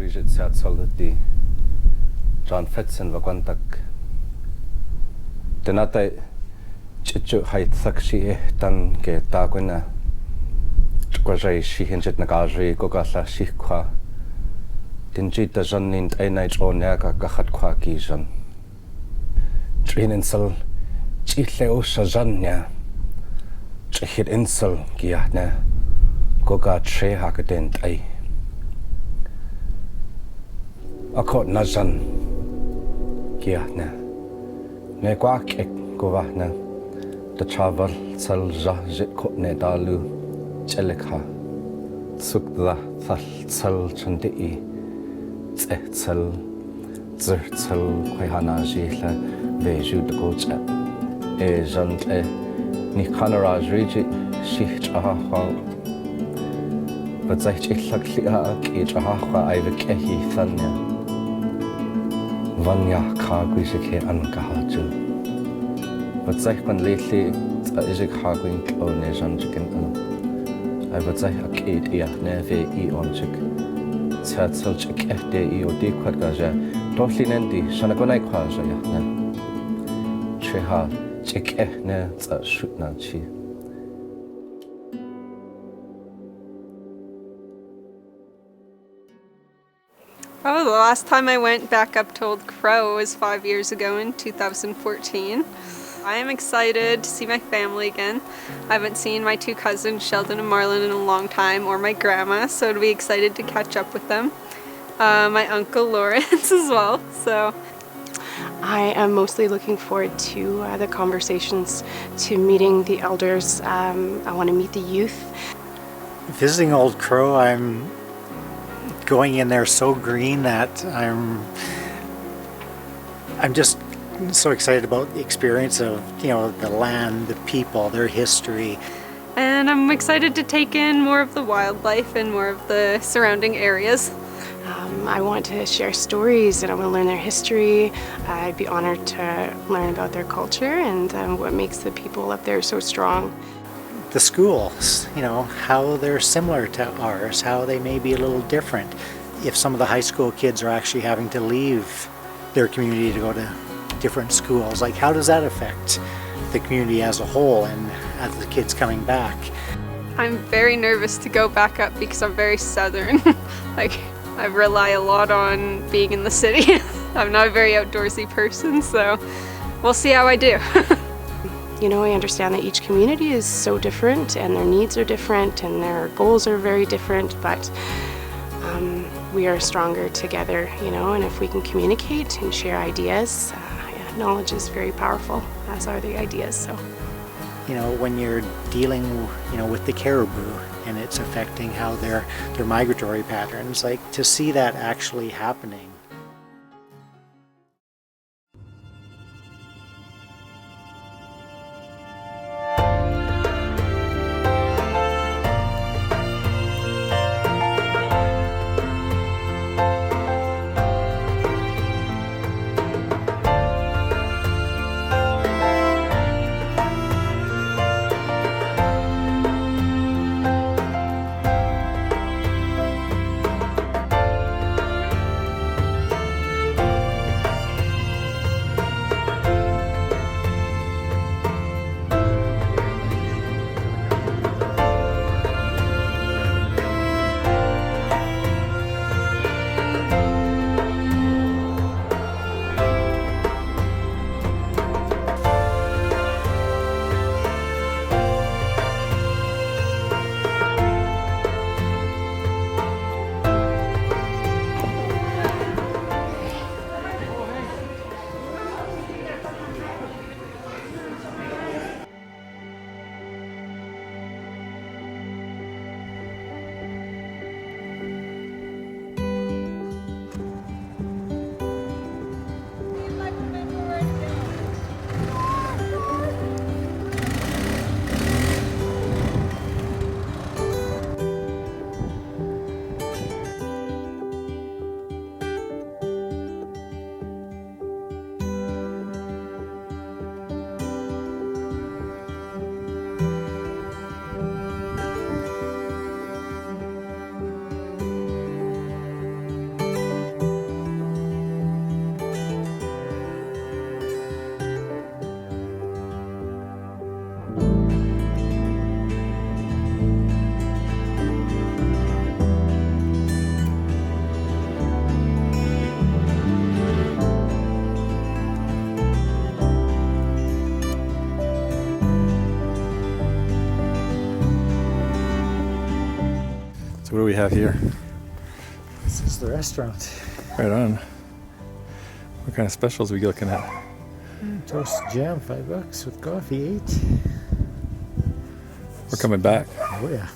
rigid solidi John Fetsen Vaguantak. Denata Chichu height Sakshi Dan Ge Dagwina Quajay she hinted Nagaji Gogala Shikwa Dinjita Janin Ainage or Naga Gahat Kwaki Jan Trin Insel Chileo Shajanya Chihid Insel Giahna Goga Tre Hakadent Ay Akot Najan Giahna Negwak Ek Govahna The Travel Sal Jit Kotne Dalu Chelikha Sukda Thal Sal Chandi Tsel Zertsel Quihana Jila Veju the Gocha E Jant E Nikanara Rigi Shich Aha But Zaichiklia Kijaha Iva Kehi Thanya Vanya Kagwishike Ankahaju But Zaikman lately Isik Hagwin Clone Janjikin I would say a kid here neve onchik Tsatzel chik FD o dequadgaja Dolly Nendi Shanagonai Quaja Yahna Treha chik ehne Shutnachi. Oh, the last time I went back up to Old Crow was 5 years ago in 2014. I am excited to see my family again. I haven't seen my two cousins, Sheldon and Marlon, in a long time, or my grandma, so to be excited to catch up with them. My uncle Lawrence as well, so. I am mostly looking forward to the conversations, to meeting the elders. I want to meet the youth. Visiting Old Crow, I'm going in there so green that I'm just so excited about the experience of, the land, the people, their history. And I'm excited to take in more of the wildlife and more of the surrounding areas. I want to share stories and I want to learn their history. I'd be honored to learn about their culture and what makes the people up there so strong. The schools, how they're similar to ours, how they may be a little different. If some of the high school kids are actually having to leave their community to go to different schools, like how does that affect the community as a whole and as the kids coming back? I'm very nervous to go back up because I'm very southern. I rely a lot on being in the city. I'm not a very outdoorsy person, so we'll see how I do. I understand that each community is so different and their needs are different and their goals are very different, but we are stronger together, and if we can communicate and share ideas, knowledge is very powerful, as are the ideas. So, when you're dealing, with the caribou and it's affecting how their migratory patterns, to see that actually happening. what do we have here? This is the restaurant. Right on. What kind of specials are we looking at? Toast jam, $5 with coffee, 8. We're coming back. Oh yeah.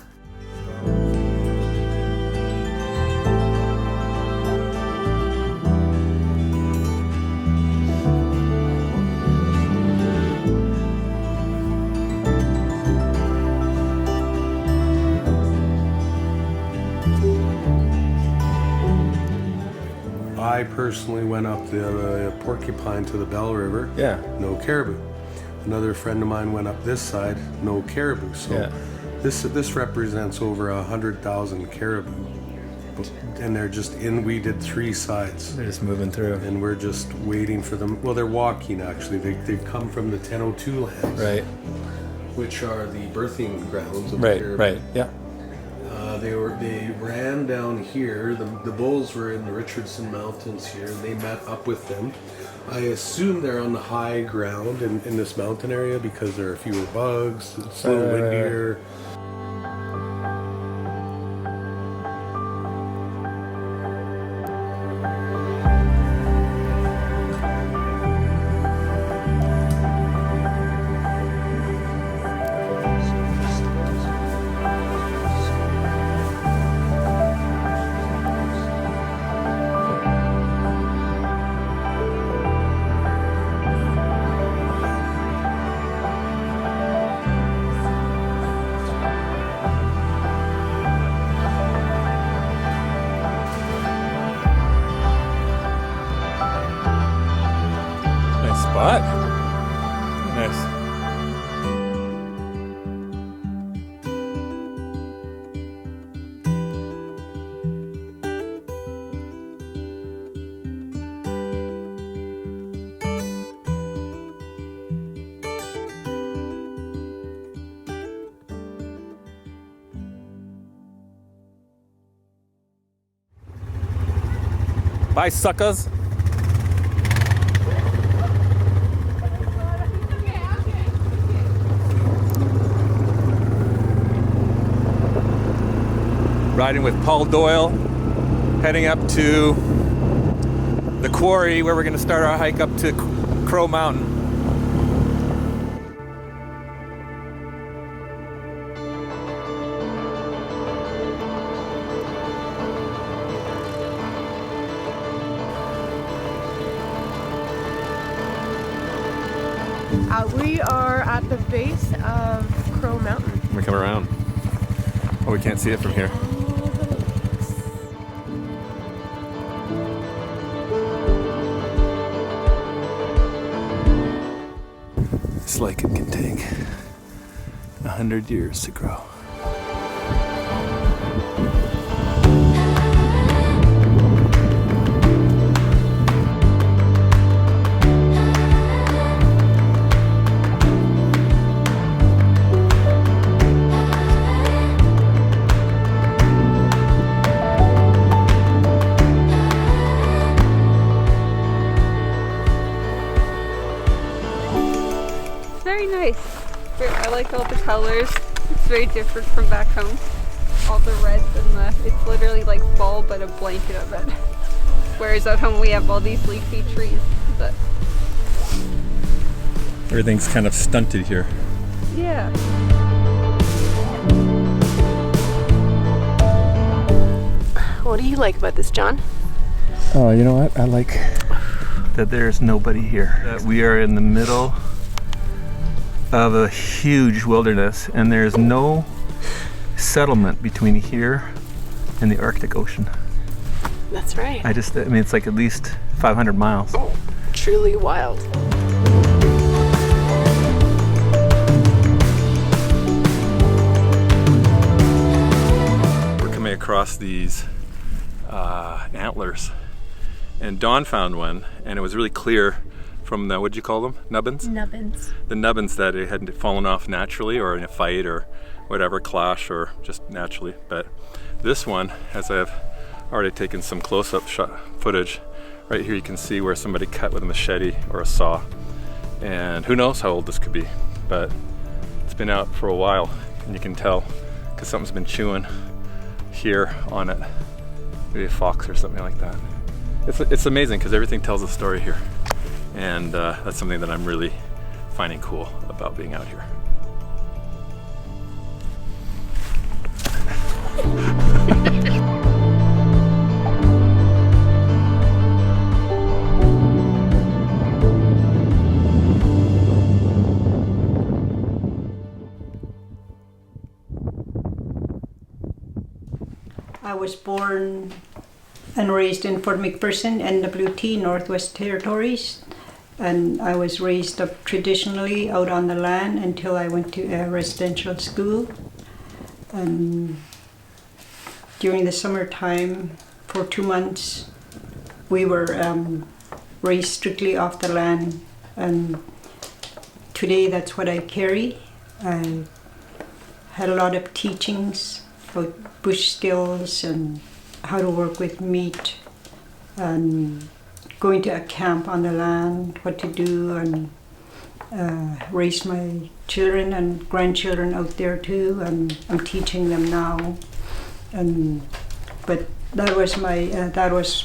I personally went up the Porcupine to the Bell River. Yeah. No caribou. Another friend of mine went up this side. No caribou. So Yeah. this represents over 100,000 caribou, and they're just in. We did 3 sides, They're just moving through. and we're just waiting for them. Well, they're walking actually. They've come from the 1002 lands, Right. which are the birthing grounds of the Right. caribou. Right. Yeah. They ran down here. The bulls were in the Richardson Mountains here, and they met up with them. I assume they're on the high ground in this mountain area because there are fewer bugs. It's a little windier. Nice spot. Nice. Bye, suckers. Riding with Paul Doyle, heading up to the quarry where we're going to start our hike up to Crow Mountain. We are at the base of Crow Mountain. We come around. Oh, we can't see it from here. This lichen can take 100 years to grow. Very nice. I like all the colors. It's very different from back home. All the reds and it's literally like fall but a blanket of it. Whereas at home we have all these leafy trees. But Everything's kind of stunted here. yeah. What do you like about this, John? Oh, you know what? I like that there's nobody here. That we are in the middle of a huge wilderness and there's no settlement between here and the Arctic Ocean. That's right. I mean, it's like at least 500 miles. Oh, truly wild. We're coming across these antlers, and Dawn found one, and it was really clear from the, what'd you call them? Nubbins? Nubbins. The nubbins that it hadn't fallen off naturally or in a fight or whatever, clash or just naturally. But this one, as I've already taken some close-up footage, right here you can see where somebody cut with a machete or a saw. And who knows how old this could be, but it's been out for a while, and you can tell because something's been chewing here on it. Maybe a fox or something like that. It's amazing because everything tells a story here. And that's something that I'm really finding cool about being out here. I was born and raised in Fort McPherson, NWT, Northwest Territories. And I was raised up traditionally out on the land until I went to a residential school. And during the summertime, for 2 months, we were raised strictly off the land. And today that's what I carry. I had a lot of teachings about bush skills and how to work with meat and going to a camp on the land, what to do, and raise my children and grandchildren out there too, and I'm teaching them now. But that was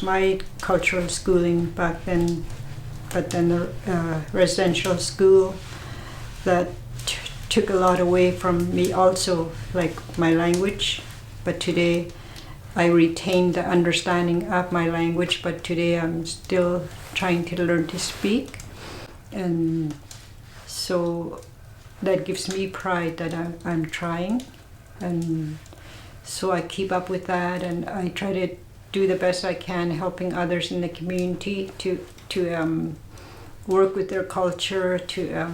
my cultural schooling back then. But then the residential school that took a lot away from me also, like my language. But today I retained the understanding of my language, but today I'm still trying to learn to speak. And so that gives me pride that I'm trying. And so I keep up with that, and I try to do the best I can helping others in the community to work with their culture, to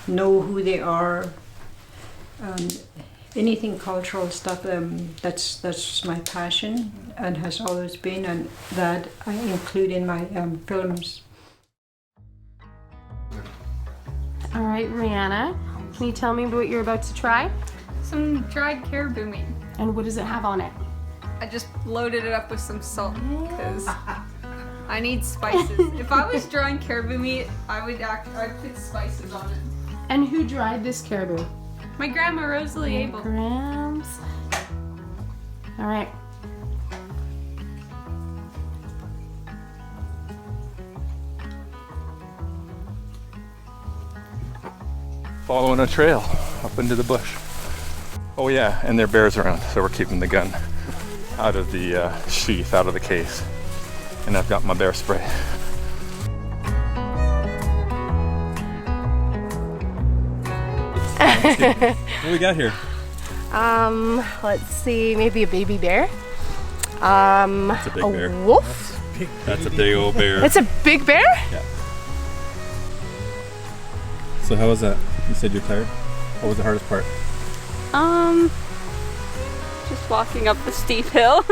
know who they are. Anything cultural stuff, that's my passion and has always been, and that I include in my films. All right, Reanna, can you tell me what you're about to try? Some dried caribou meat. And what does it have on it? I just loaded it up with some salt because I need spices. If I was drying caribou meat, I'd put spices on it. And who dried this caribou? My grandma Rosalie Abel. Grams. All right. Following a trail up into the bush. Oh yeah, and there are bears around, so we're keeping the gun out of the sheath, out of the case. And I've got my bear spray. What do we got here? Let's see, maybe a baby bear. That's a big bear. Wolf? That's a big old bear. That's a big bear? Yeah. So how was that? You said you're tired? What was the hardest part? Just walking up the steep hill.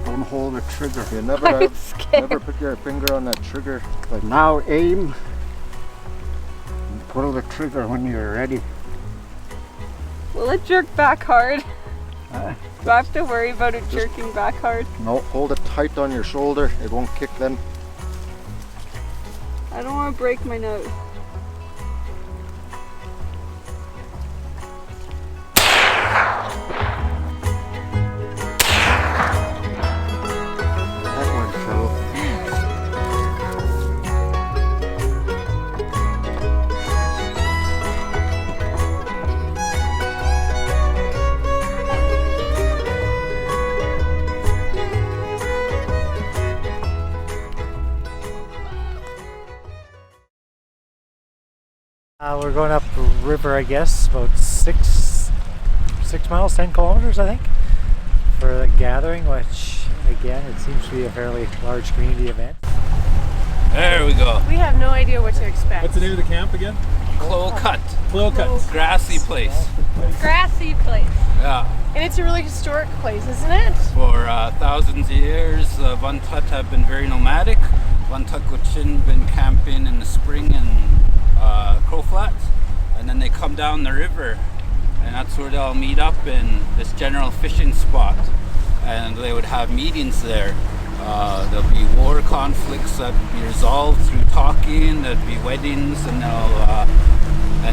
Don't hold the trigger. You never put your finger on that trigger. Like now aim and pull the trigger when you're ready. Will it jerk back hard? Do I have to worry about it jerking back hard? No, hold it tight on your shoulder. It won't kick then. I don't want to break my nose. That one fell. We're going up a river, I guess, about 6 miles, 10 kilometers, I think, for the gathering, which, again, it seems to be a fairly large community event. There we go. We have no idea what to expect. What's the name of the camp again? Clocut. Clocut. Grassy place. Grassy place. Yeah. And it's a really historic place, isn't it? For thousands of years, Vuntut have been very nomadic. Vuntut Gwich'in been camping in the spring in Crow Flats, and then they come down the river, and that's where they'll meet up in this general fishing spot, and they would have meetings there. There'll be war conflicts that be resolved through talking. There'll be weddings, and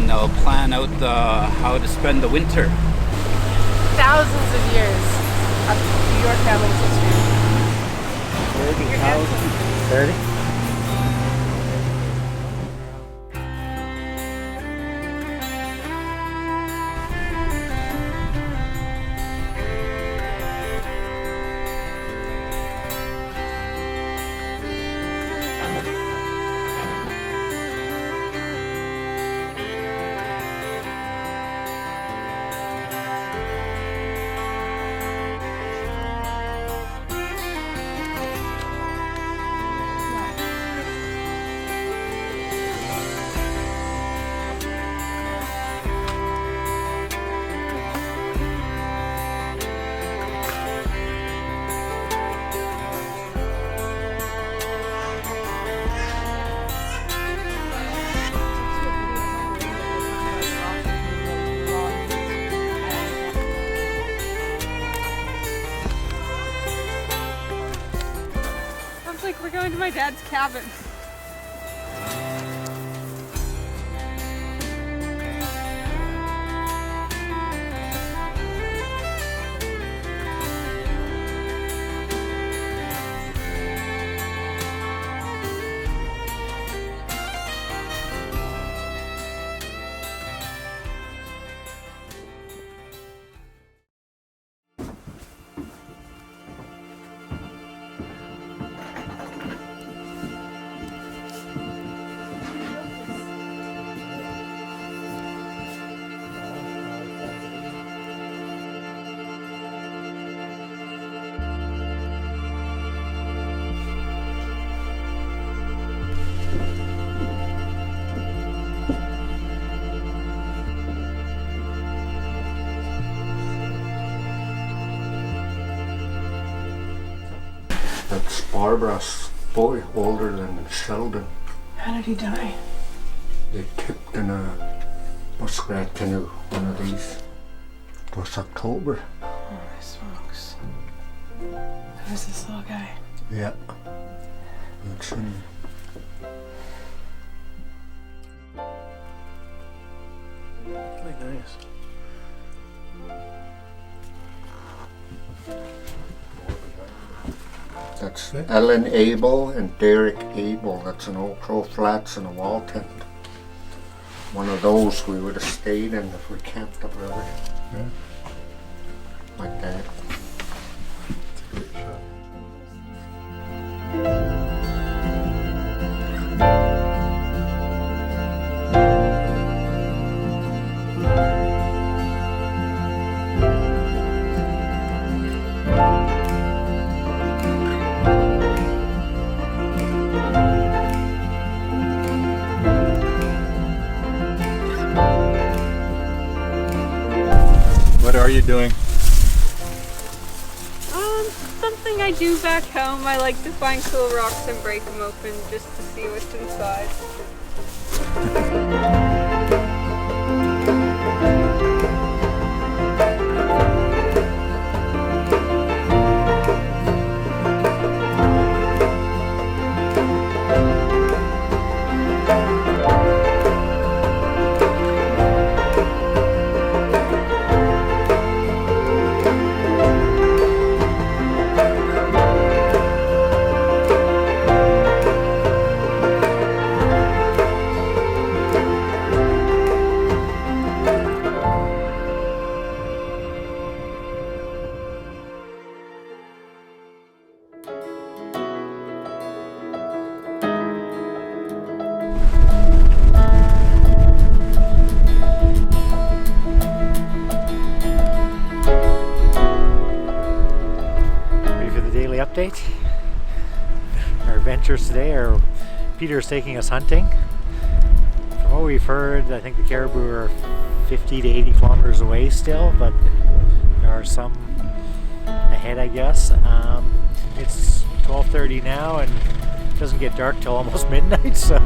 they'll plan out how to spend the winter. Thousands of years of your family's history. 30? We're going to my dad's cabin. That's Barbara's boy, older than Sheldon. How did he die? They tipped in a muskrat canoe, one of these. It was October. Oh my smokes. Who's this little guy? Yeah. It's in. Really nice. That's Ellen Abel and Derek Abel. That's an old Crow Flats and a wall tent. One of those we would have stayed in if we camped up river. Yeah. Like that. It's a great shot. What are you doing? Something I do back home. I like to find cool rocks and break them open just to see what's inside. Ready for the daily update? Our adventures today are Peter's taking us hunting. From what we've heard, I think the caribou are 50 to 80 kilometers away still, but there are some ahead, I guess. It's 12:30 now and it doesn't get dark till almost midnight, so.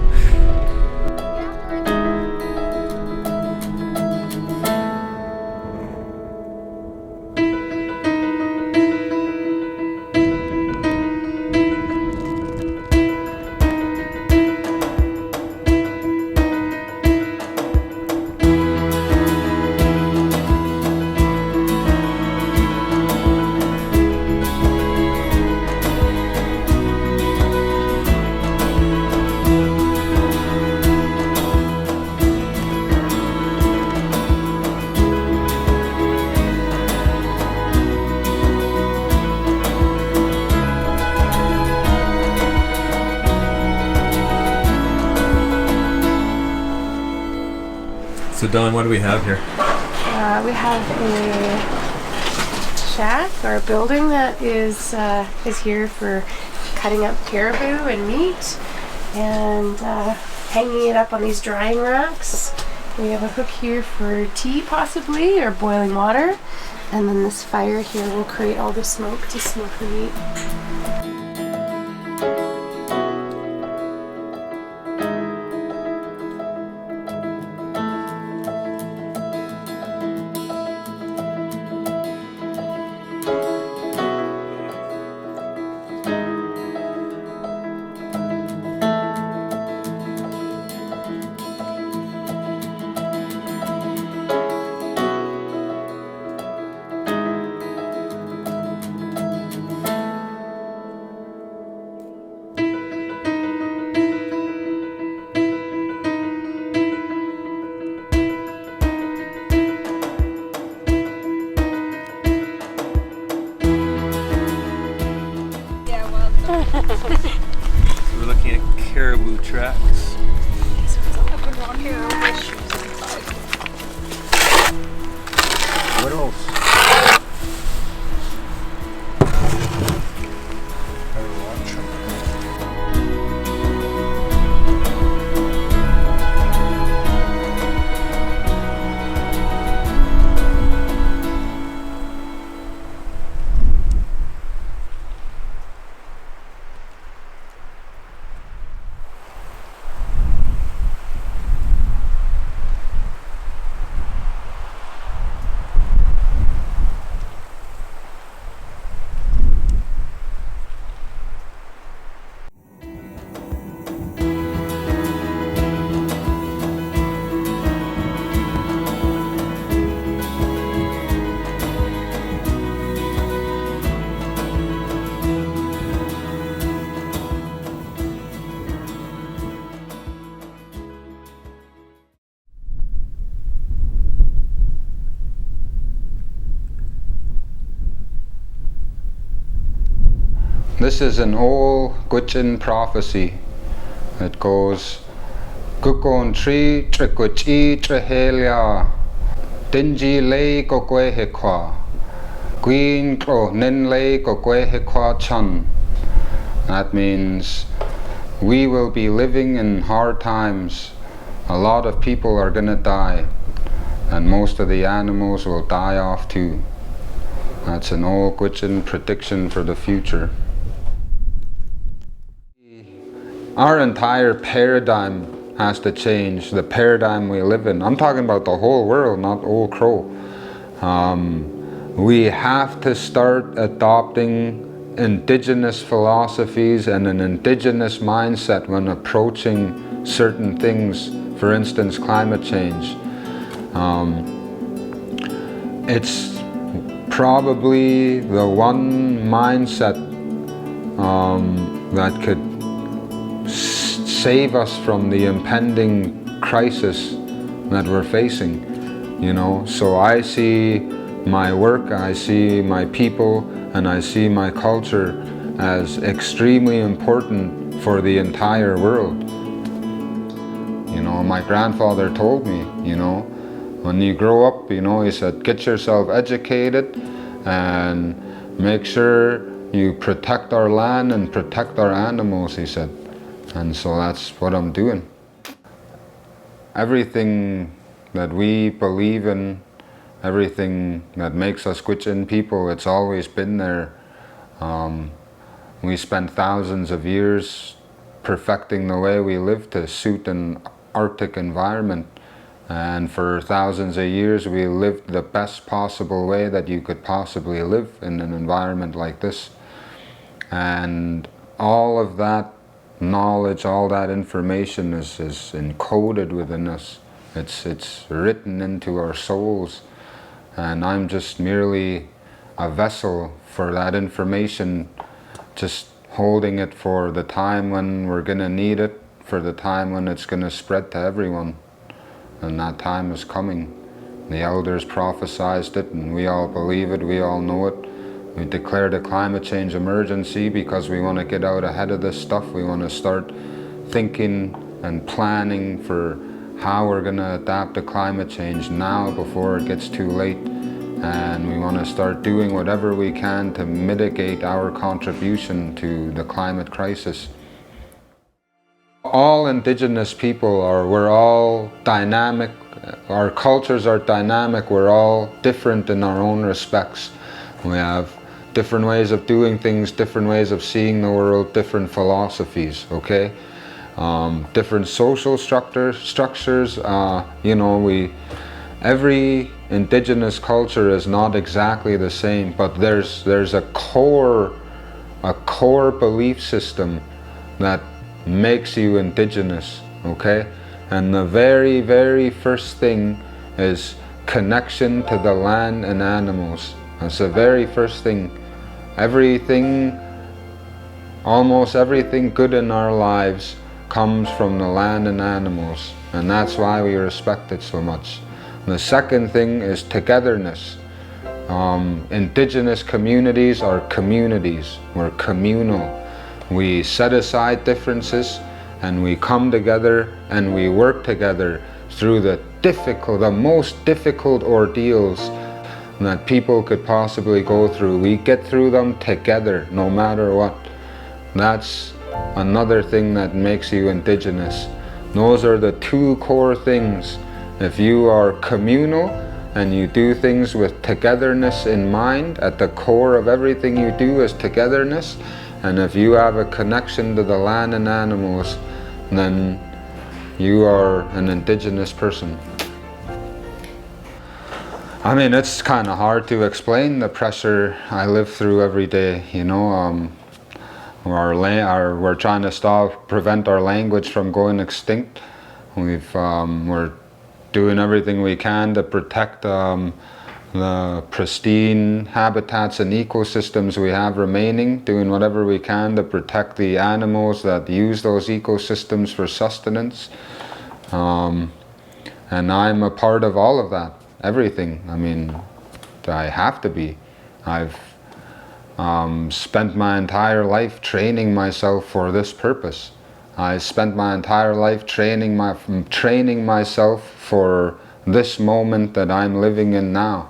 So Don, what do we have here? We have a shack or a building that is here for cutting up caribou and meat and hanging it up on these drying racks. We have a hook here for tea possibly, or boiling water, and then this fire here will create all the smoke to smoke the meat. So we're looking at caribou tracks. What else? This is an old Gwitchin prophecy. It goes, Gukon tri trikwichi trehelia, dinji lei kokwehe Gwin kro nin lei kokwehe chan. That means we will be living in hard times. A lot of people are gonna die, and most of the animals will die off too. That's an old Gwitchin prediction for the future. Our entire paradigm has to change, the paradigm we live in. I'm talking about the whole world, not Old Crow. We have to start adopting indigenous philosophies and an indigenous mindset when approaching certain things, for instance, climate change. It's probably the one mindset that could save us from the impending crisis that we're facing, you know. So I see my work, I see my people, and I see my culture as extremely important for the entire world. You know, my grandfather told me, you know, when you grow up, you know, he said, get yourself educated and make sure you protect our land and protect our animals, he said. And so that's what I'm doing. Everything that we believe in, everything that makes us Gwitchin people, it's always been there. We spent thousands of years perfecting the way we live to suit an Arctic environment. And for thousands of years we lived the best possible way that you could possibly live in an environment like this. And all of that knowledge, all that information is encoded within us. It's written into our souls. And I'm just merely a vessel for that information, just holding it for the time when we're going to need it, for the time when it's going to spread to everyone. And that time is coming. The elders prophesized it, and we all believe it, we all know it. We declared a climate change emergency because we want to get out ahead of this stuff. We want to start thinking and planning for how we're going to adapt to climate change now before it gets too late. And we want to start doing whatever we can to mitigate our contribution to the climate crisis. All indigenous people we're all dynamic. Our cultures are dynamic. We're all different in our own respects. We have different ways of doing things, different ways of seeing the world, different philosophies, okay? Different social structures, you know, every indigenous culture is not exactly the same, but there's a core belief system that makes you indigenous, okay? And the very, very first thing is connection to the land and animals. That's the very first thing. Everything, almost everything good in our lives comes from the land and animals, and that's why we respect it so much. The second thing is togetherness. Indigenous communities are communities. We're communal. We set aside differences and we come together and we work together through the most difficult ordeals that people could possibly go through. We get through them together, no matter what. That's another thing that makes you indigenous. Those are the two core things. If you are communal and you do things with togetherness in mind, at the core of everything you do is togetherness, and if you have a connection to the land and animals, then you are an indigenous person. I mean, it's kind of hard to explain the pressure I live through every day, you know. We're trying to prevent our language from going extinct. We're doing everything we can to protect the pristine habitats and ecosystems we have remaining, doing whatever we can to protect the animals that use those ecosystems for sustenance. And I'm a part of all of that, everything. I mean, I have to be. I've spent my entire life training myself for this purpose. I spent my entire life training myself for this moment that I'm living in now.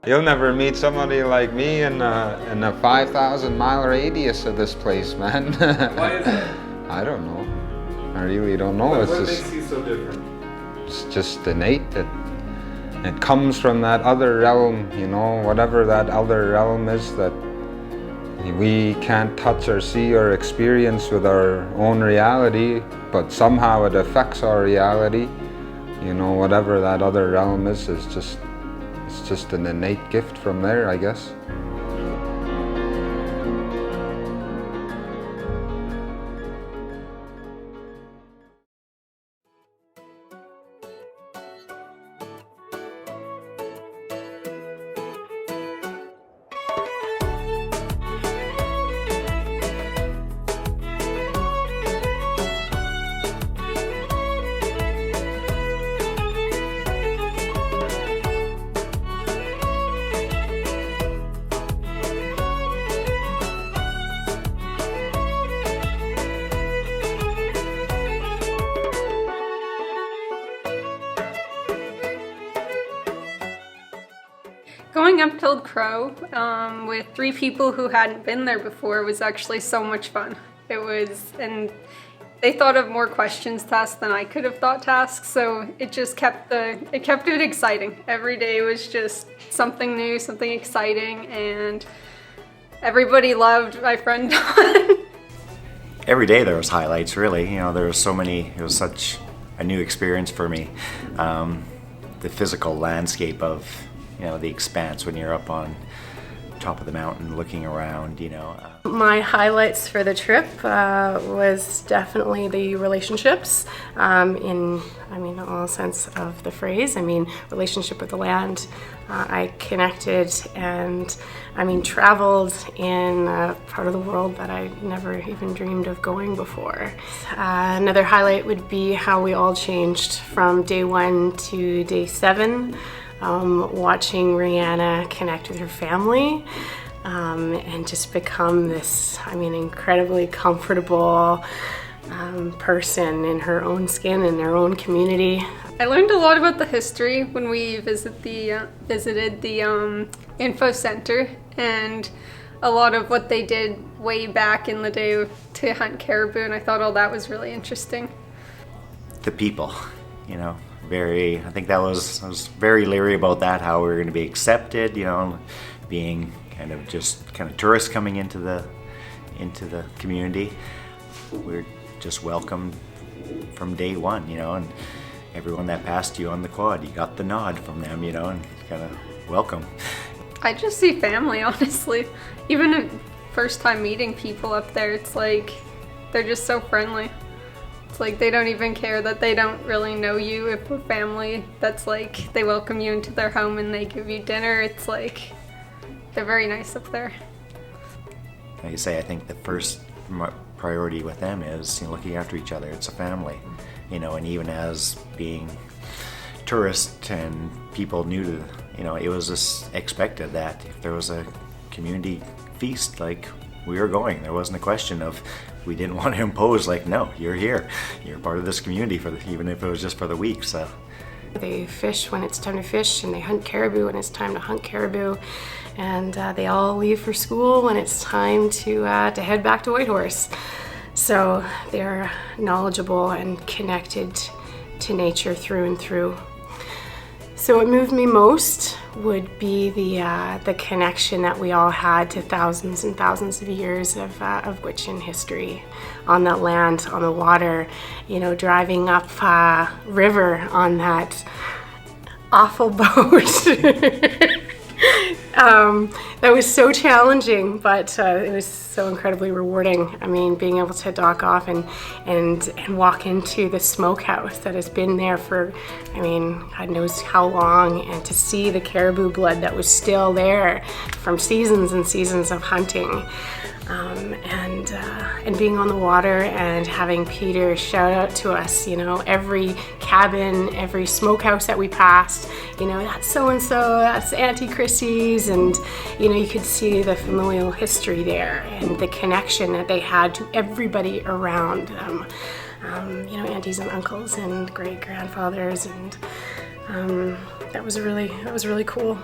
You'll never meet somebody like me in a 5,000-mile radius of this place, man. Why is that? I don't know. I really don't know. What makes you so different? It's just innate. It comes from that other realm, you know, whatever that other realm is that we can't touch or see or experience with our own reality, but somehow it affects our reality. You know, whatever that other realm is just an innate gift from there, I guess. Going up to Old Crow with 3 people who hadn't been there before was actually so much fun. It was, and they thought of more questions to ask than I could have thought to ask, so it just kept it exciting. Every day was just something new, something exciting, and everybody loved my friend Dionne. Every day there was highlights, really. You know, there was so many, it was such a new experience for me. The physical landscape of, you know, the expanse when you're up on top of the mountain looking around, you know. My highlights for the trip was definitely the relationships in all sense of the phrase. I mean, relationship with the land. I connected and traveled in a part of the world that I never even dreamed of going before. Another highlight would be how we all changed from day 1 to day 7. Watching Reanna connect with her family and just become this, incredibly comfortable person in her own skin, in her own community. I learned a lot about the history when we visited the info center, and a lot of what they did way back in the day to hunt caribou, and I thought all that was really interesting. The people, you know. I think I was very leery about that, how we were going to be accepted, you know, being kind of tourists coming into the community. We're just welcomed from day 1, you know, and everyone that passed you on the quad, you got the nod from them, you know, and kind of welcome. I just see family, honestly. Even first time meeting people up there, it's like they're just so friendly. It's like they don't even care that they don't really know you. If we're family, that's like they welcome you into their home and they give you dinner. It's like they're very nice up there. Like I say, I think the first priority with them is, you know, looking after each other. It's a family, you know, and even as being tourists and people new to, you know, it was just expected that if there was a community feast, like we were going. There wasn't a question of, we didn't want to impose, like, no, you're here. You're part of this community, even if it was just for the week, so. They fish when it's time to fish, and they hunt caribou when it's time to hunt caribou. And they all leave for school when it's time to head back to Whitehorse. So they're knowledgeable and connected to nature through and through. So what moved me most would be the connection that we all had to thousands and thousands of years of Gwitchin history on that land, on the water, you know, driving up river on that awful boat. That was so challenging, but it was so incredibly rewarding. I mean, being able to dock off and walk into the smokehouse that has been there for, God knows how long, and to see the caribou blood that was still there from seasons and seasons of hunting. And being on the water and having Peter shout out to us, you know, every cabin, every smokehouse that we passed, you know, that's so-and-so, that's Auntie Chrissy's, and, you know, you could see the familial history there and the connection that they had to everybody around them, you know, aunties and uncles and great-grandfathers, and that was really cool.